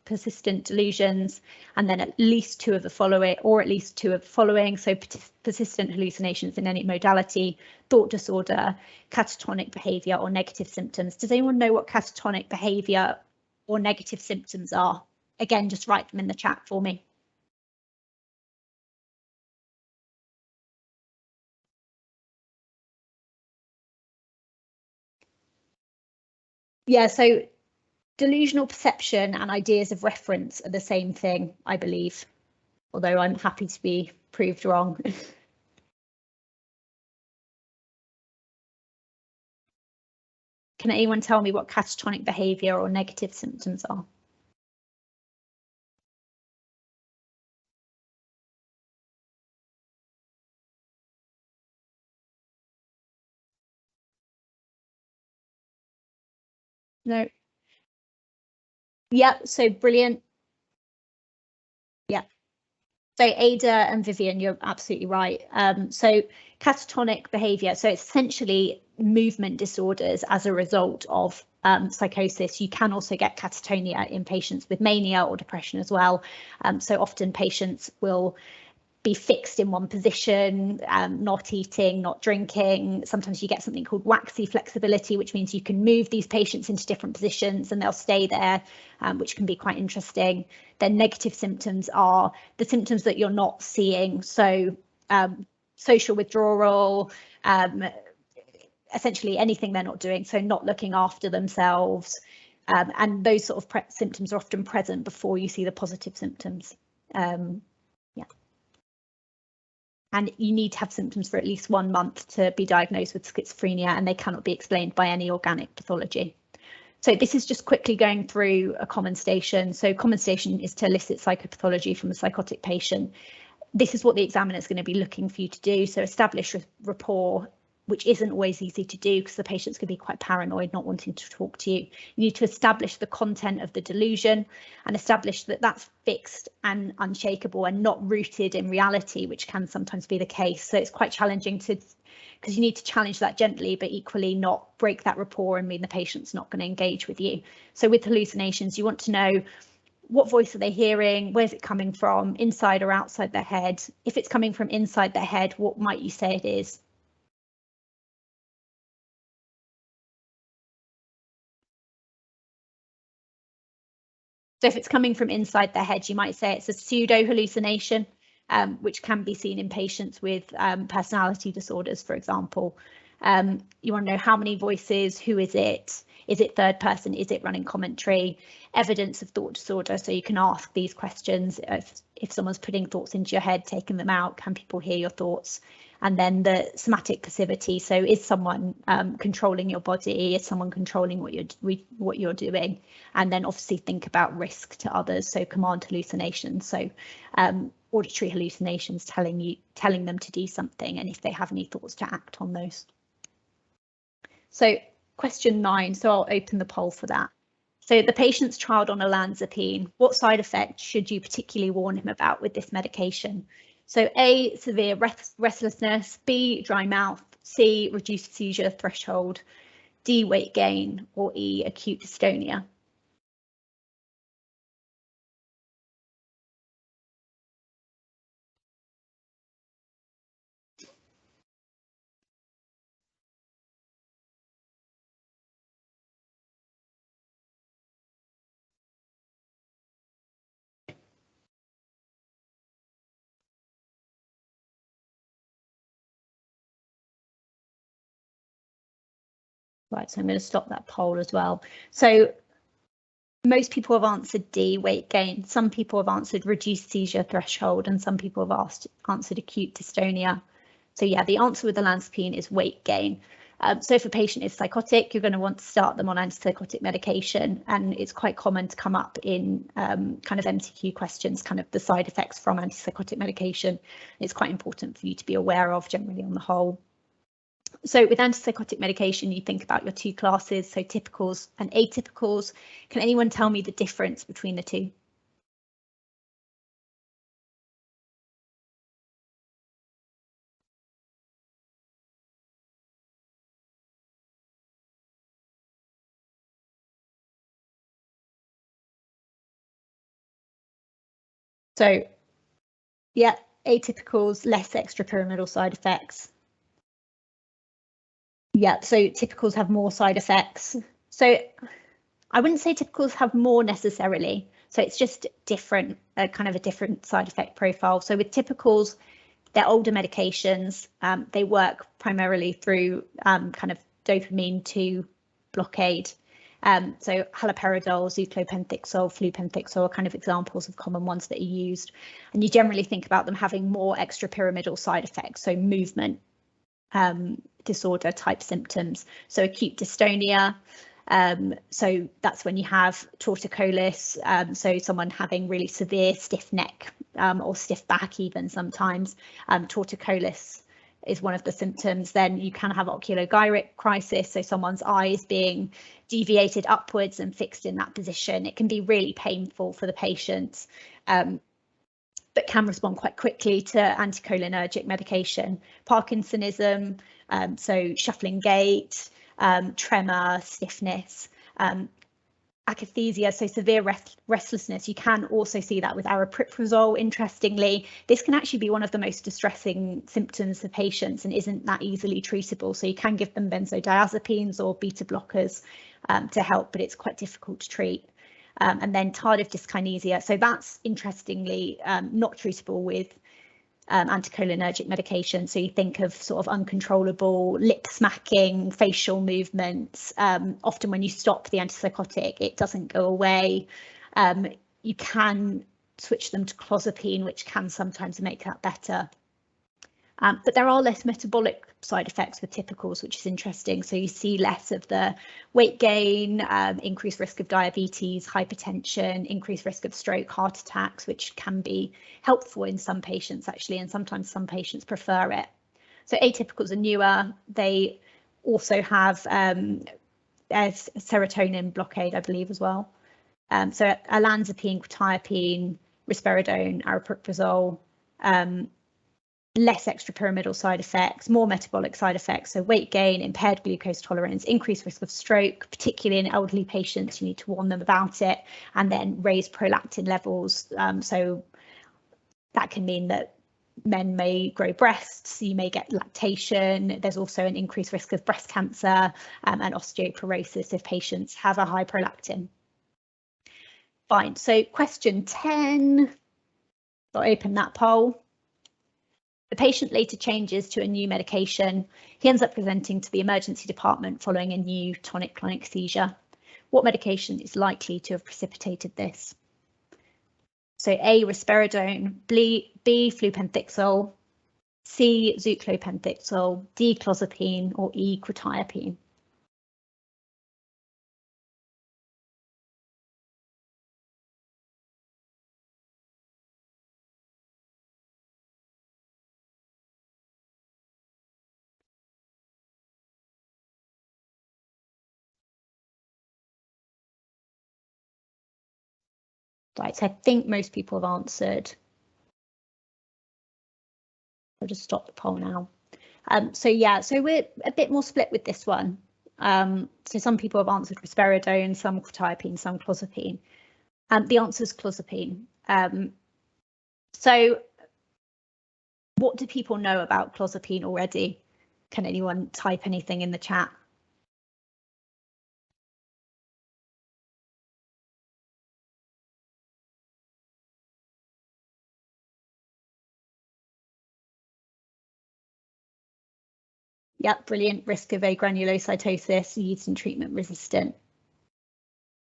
persistent delusions, and then at least two of the following, or at least two of the following. So persistent hallucinations in any modality, thought disorder, catatonic behavior or negative symptoms. Does anyone know what catatonic behavior or negative symptoms are? Again, just write them in the chat for me. Yeah, so delusional perception and ideas of reference are the same thing, I believe, although I'm happy to be proved wrong. Can anyone tell me what catatonic behavior or negative symptoms are? No. Yep, so brilliant. Yeah. So Ada and Vivian, you're absolutely right. So catatonic behavior, so it's essentially movement disorders as a result of psychosis. You can also get catatonia in patients with mania or depression as well. So often patients will be fixed in one position, not eating, not drinking. Sometimes you get something called waxy flexibility, which means you can move these patients into different positions and they'll stay there, which can be quite interesting. Then negative symptoms are the symptoms that you're not seeing. So social withdrawal, essentially anything they're not doing, so not looking after themselves. And those sort of symptoms are often present before you see the positive symptoms. Yeah. And you need to have symptoms for at least 1 month to be diagnosed with schizophrenia, and they cannot be explained by any organic pathology. So this is just quickly going through a common station. So common station is to elicit psychopathology from a psychotic patient. This is what the examiner is going to be looking for you to do. So establish rapport, which isn't always easy to do because the patient's going to be quite paranoid, not wanting to talk to you. You need to establish the content of the delusion and establish that that's fixed and unshakable and not rooted in reality, which can sometimes be the case. So it's quite challenging because you need to challenge that gently, but equally not break that rapport and mean the patient's not going to engage with you. So with hallucinations, you want to know what voice are they hearing? Where's it coming from? Inside or outside their head? If it's coming from inside their head, what might you say it is? So if it's coming from inside their head, you might say it's a pseudo hallucination, which can be seen in patients with personality disorders, for example. You want to know how many voices, who is it third person, is it running commentary, evidence of thought disorder. So you can ask these questions if someone's putting thoughts into your head, taking them out, can people hear your thoughts? And then the somatic passivity. So is someone controlling your body? Is someone controlling what you're doing? And then obviously think about risk to others. So command hallucinations. So auditory hallucinations, telling them to do something, and if they have any thoughts to act on those. So question 9. So I'll open the poll for that. So the patient's trialed on olanzapine. What side effects should you particularly warn him about with this medication? So A, severe restlessness, B, dry mouth, C, reduced seizure threshold, D, weight gain, or E, acute dystonia. Right, so I'm going to stop that poll as well. So most people have answered D, weight gain. Some people have answered reduced seizure threshold, and some people have answered acute dystonia. So yeah, the answer with olanzapine is weight gain. So if a patient is psychotic, you're going to want to start them on antipsychotic medication, and it's quite common to come up in kind of MCQ questions, kind of the side effects from antipsychotic medication. It's quite important for you to be aware of generally on the whole. So with antipsychotic medication, you think about your two classes, so typicals and atypicals. Can anyone tell me the difference between the two? So yeah, atypicals, less extrapyramidal side effects. Yeah, so typicals have more side effects. So I wouldn't say typicals have more necessarily. So it's just different, kind of a different side effect profile. So with typicals, they're older medications. They work primarily through kind of dopamine 2 blockade. So haloperidol, zooklopenthixol, flupenthixol are kind of examples of common ones that are used. And you generally think about them having more extrapyramidal side effects, so movement disorder type symptoms. So acute dystonia, so that's when you have torticollis, so someone having really severe stiff neck or stiff back even sometimes. Torticollis is one of the symptoms. Then you can have oculogyric crisis, so someone's eyes being deviated upwards and fixed in that position. It can be really painful for the patient, but can respond quite quickly to anticholinergic medication. Parkinsonism, so shuffling gait, tremor, stiffness, akathisia, so severe restlessness. You can also see that with aripiprazole. Interestingly, this can actually be one of the most distressing symptoms for patients and isn't that easily treatable. So you can give them benzodiazepines or beta blockers to help, but it's quite difficult to treat. And then tardive dyskinesia. So that's interestingly not treatable with anticholinergic medication. So you think of sort of uncontrollable lip smacking, facial movements. Often when you stop the antipsychotic, it doesn't go away. You can switch them to clozapine, which can sometimes make that better. But there are less metabolic side effects with typicals, which is interesting. So you see less of the weight gain, increased risk of diabetes, hypertension, increased risk of stroke, heart attacks, which can be helpful in some patients actually, and sometimes some patients prefer it. So atypicals are newer. They also have serotonin blockade, I believe, as well. So olanzapine, quetiapine, risperidone, aripiprazole, less extrapyramidal side effects, more metabolic side effects, so weight gain, impaired glucose tolerance, increased risk of stroke, particularly in elderly patients. You need to warn them about it, and then raised prolactin levels. So that can mean that men may grow breasts, you may get lactation. There's also an increased risk of breast cancer and osteoporosis if patients have a high prolactin. Fine, so question 10, I'll open that poll. The patient later changes to a new medication. He ends up presenting to the emergency department following a new tonic-clonic seizure. What medication is likely to have precipitated this? So A, risperidone, B, flupenthixol, C, zooklopenthixol, D, clozapine, or E, quetiapine. Right, so I think most people have answered. I'll just stop the poll now. So yeah, so we're a bit more split with this one. So some people have answered risperidone, some quetiapine, some clozapine. The answer is clozapine. So what do people know about clozapine already? Can anyone type anything in the chat? Yep, brilliant. Risk of agranulocytosis, used in treatment resistant.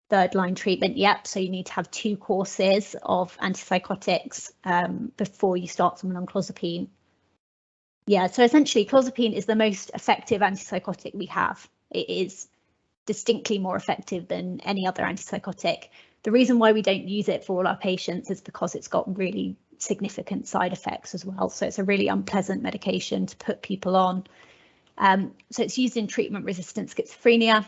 Third line treatment, yep. So you need to have 2 courses of antipsychotics before you start someone on clozapine. Yeah, so essentially clozapine is the most effective antipsychotic we have. It is distinctly more effective than any other antipsychotic. The reason why we don't use it for all our patients is because it's got really significant side effects as well. So it's a really unpleasant medication to put people on. So it's used in treatment-resistant schizophrenia.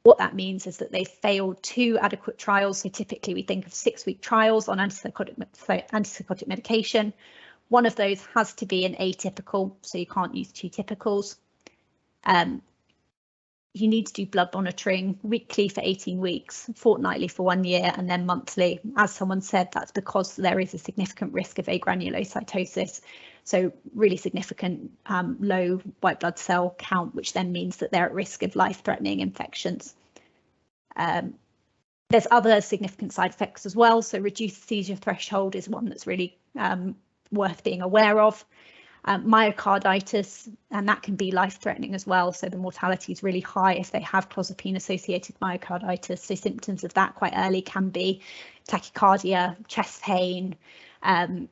What that means is that they've failed 2 adequate trials. So typically we think of 6-week trials on antipsychotic medication. One of those has to be an atypical, so you can't use 2 typicals. You need to do blood monitoring weekly for 18 weeks, fortnightly for 1 year, and then monthly. As someone said, that's because there is a significant risk of agranulocytosis. So really significant low white blood cell count, which then means that they're at risk of life-threatening infections. There's other significant side effects as well. So reduced seizure threshold is one that's really worth being aware of. Myocarditis, and that can be life-threatening as well. So the mortality is really high if they have clozapine-associated myocarditis. So symptoms of that quite early can be tachycardia, chest pain, kind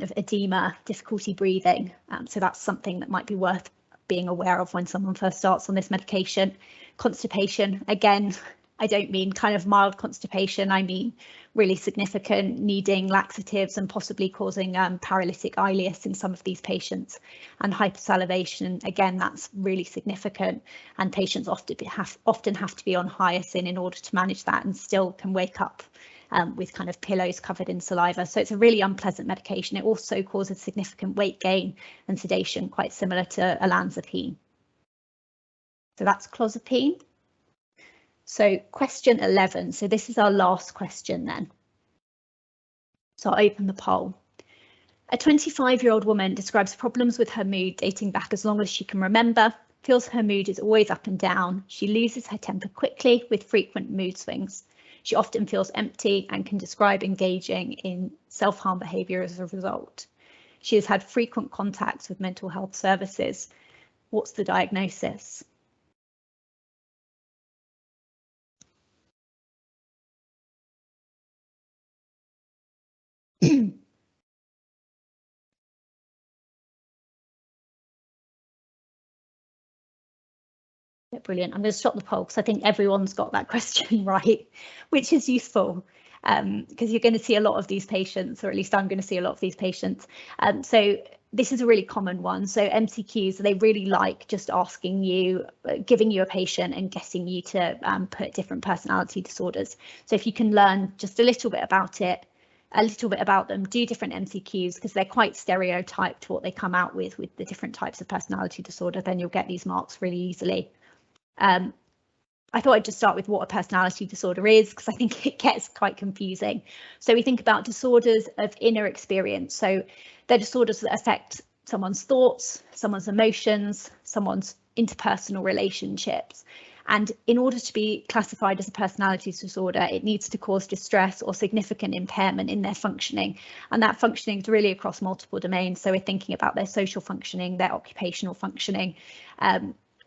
of edema, difficulty breathing. So that's something that might be worth being aware of when someone first starts on this medication. Constipation, again, I don't mean kind of mild constipation, I mean really significant, needing laxatives and possibly causing paralytic ileus in some of these patients. And hypersalivation, again, that's really significant, and patients often have to be on hyoscine in order to manage that, and still can wake up with kind of pillows covered in saliva. So it's a really unpleasant medication. It also causes significant weight gain and sedation, quite similar to olanzapine. So that's clozapine. So question 11. So this is our last question then. So I'll open the poll. A 25-year-old woman describes problems with her mood dating back as long as she can remember, feels her mood is always up and down. She loses her temper quickly with frequent mood swings. She often feels empty and can describe engaging in self-harm behaviour as a result. She has had frequent contacts with mental health services. What's the diagnosis? Yeah, brilliant. I'm going to stop the poll because I think everyone's got that question right, which is useful because you're going to see a lot of these patients, or at least I'm going to see a lot of these patients. So this is a really common one. So MCQs, they really like just asking you, giving you a patient and getting you to put different personality disorders. So if you can learn just a little bit about it, a little bit about them, do different MCQs because they're quite stereotyped to what they come out with the different types of personality disorder, then you'll get these marks really easily. I thought I'd just start with what a personality disorder is, because I think it gets quite confusing. So we think about disorders of inner experience. So they're disorders that affect someone's thoughts, someone's emotions, someone's interpersonal relationships. And in order to be classified as a personality disorder, it needs to cause distress or significant impairment in their functioning. And that functioning is really across multiple domains. So we're thinking about their social functioning, their occupational functioning.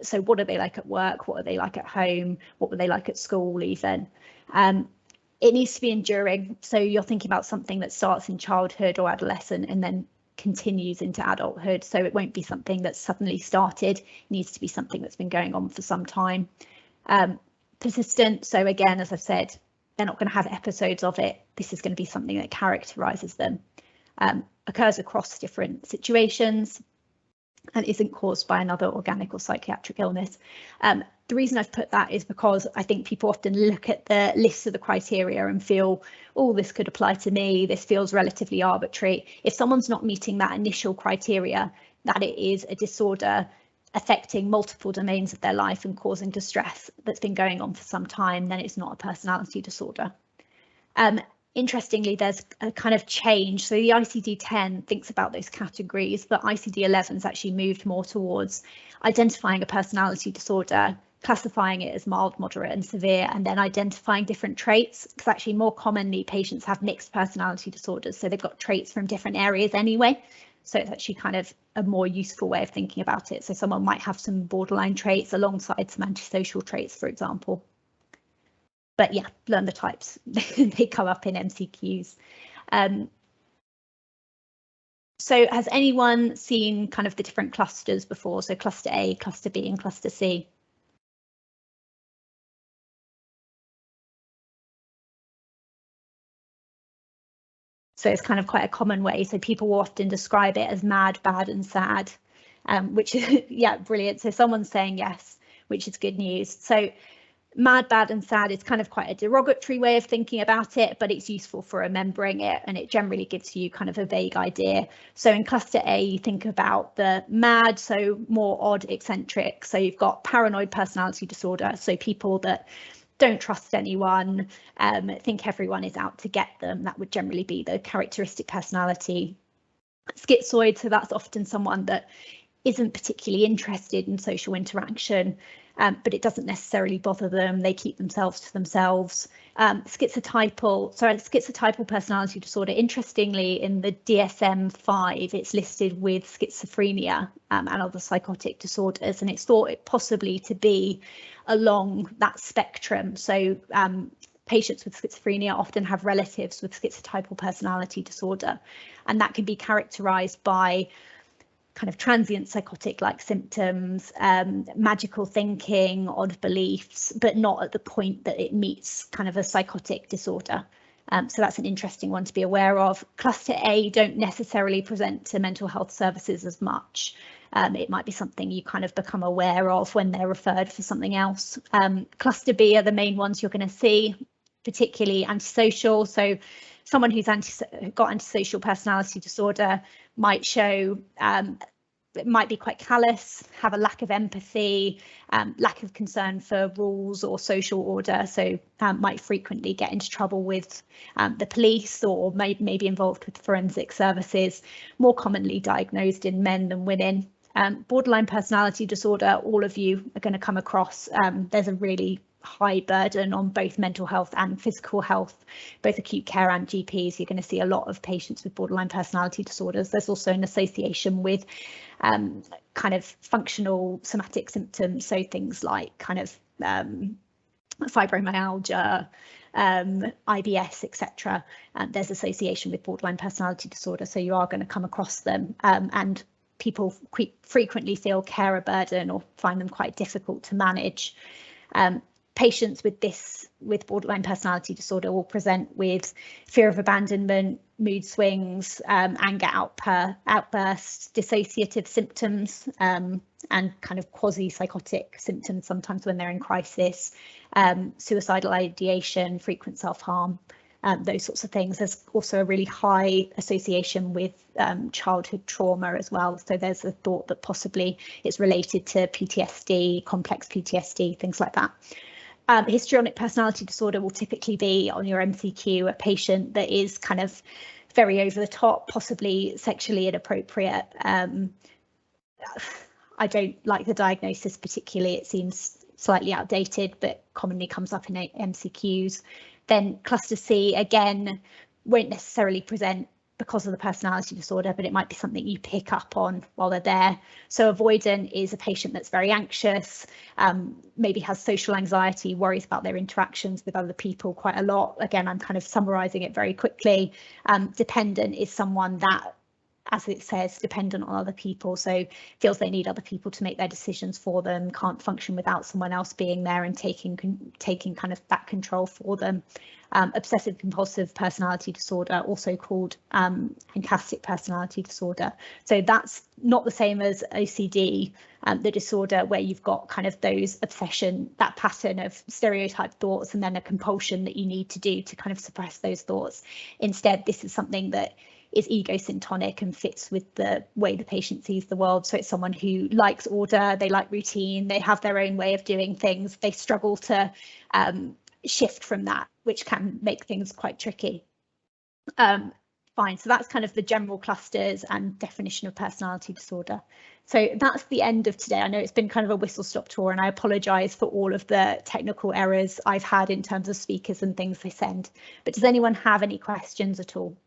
So what are they like at work? What are they like at home? What were they like at school even? It needs to be enduring. So you're thinking about something that starts in childhood or adolescent and then continues into adulthood. So it won't be something that's suddenly started. It needs to be something that's been going on for some time. Persistent. So again, as I've said, they're not going to have episodes of it. This is going to be something that characterises them. Occurs across different situations and isn't caused by another organic or psychiatric illness. The reason I've put that is because I think people often look at the list of the criteria and feel, oh, this could apply to me, this feels relatively arbitrary. If someone's not meeting that initial criteria, that it is a disorder affecting multiple domains of their life and causing distress that's been going on for some time, then it's not a personality disorder. Interestingly, there's a kind of change. So the ICD-10 thinks about those categories, but ICD-11's actually moved more towards identifying a personality disorder, classifying it as mild, moderate and severe, and then identifying different traits, because actually more commonly patients have mixed personality disorders. So they've got traits from different areas anyway. So it's actually kind of a more useful way of thinking about it. So someone might have some borderline traits alongside some antisocial traits, for example. But yeah, learn the types. They come up in MCQs. So has anyone seen kind of the different clusters before? So cluster A, cluster B, and cluster C? So it's kind of quite a common way. So people will often describe it as mad, bad, and sad, which is, yeah, brilliant. So someone's saying yes, which is good news. So mad, bad, and sad is kind of quite a derogatory way of thinking about it, but it's useful for remembering it, and it generally gives you kind of a vague idea. So in cluster A, you think about the mad, so more odd, eccentric. So you've got paranoid personality disorder, so people that don't trust anyone, think everyone is out to get them. That would generally be the characteristic personality. Schizoid, so that's often someone that isn't particularly interested in social interaction, but it doesn't necessarily bother them. They keep themselves to themselves. Schizotypal personality disorder, interestingly, in the DSM-5, it's listed with schizophrenia and other psychotic disorders, and it's thought it possibly to be along that spectrum. So patients with schizophrenia often have relatives with schizotypal personality disorder, and that can be characterized by kind of transient psychotic-like symptoms, magical thinking, odd beliefs, but not at the point that it meets kind of a psychotic disorder. So that's an interesting one to be aware of. Cluster A don't necessarily present to mental health services as much. It might be something you kind of become aware of when they're referred for something else. Cluster B are the main ones you're going to see, particularly antisocial. So someone who's got antisocial personality disorder might show it might be quite callous, have a lack of empathy, lack of concern for rules or social order, so might frequently get into trouble with the police or may be involved with forensic services, more commonly diagnosed in men than women. Borderline personality disorder, all of you are going to come across. There's a really high burden on both mental health and physical health, both acute care and GPs. You're going to see a lot of patients with borderline personality disorders. There's also an association with kind of functional somatic symptoms, so things like kind of fibromyalgia, IBS, etc. There's association with borderline personality disorder, so you are going to come across them, and people frequently feel carer burden or find them quite difficult to manage. Patients with borderline personality disorder will present with fear of abandonment, mood swings, anger outbursts, dissociative symptoms, and kind of quasi-psychotic symptoms sometimes when they're in crisis, suicidal ideation, frequent self-harm, those sorts of things. There's also a really high association with childhood trauma as well. So there's a thought that possibly it's related to PTSD, complex PTSD, things like that. Histrionic personality disorder will typically be on your MCQ a patient that is kind of very over the top, possibly sexually inappropriate. I don't like the diagnosis particularly. It seems slightly outdated, but commonly comes up in MCQs. Then cluster C, again, won't necessarily present because of the personality disorder, but it might be something you pick up on while they're there. So avoidant is a patient that's very anxious, maybe has social anxiety, worries about their interactions with other people quite a lot. Again, I'm kind of summarising it very quickly. Dependent is someone that, as it says, dependent on other people, so feels they need other people to make their decisions for them, can't function without someone else being there and taking kind of that control for them. Obsessive compulsive personality disorder, also called Fantastic personality disorder. So that's not the same as OCD, the disorder where you've got kind of those obsession, that pattern of stereotyped thoughts and then a compulsion that you need to do to kind of suppress those thoughts. Instead, this is something that is egosyntonic and fits with the way the patient sees the world. So it's someone who likes order, they like routine, they have their own way of doing things, they struggle to shift from that, which can make things quite tricky. Fine, so that's kind of the general clusters and definition of personality disorder. So that's the end of today. I know it's been kind of a whistle-stop tour, and I apologise for all of the technical errors I've had in terms of speakers and things they send. But does anyone have any questions at all?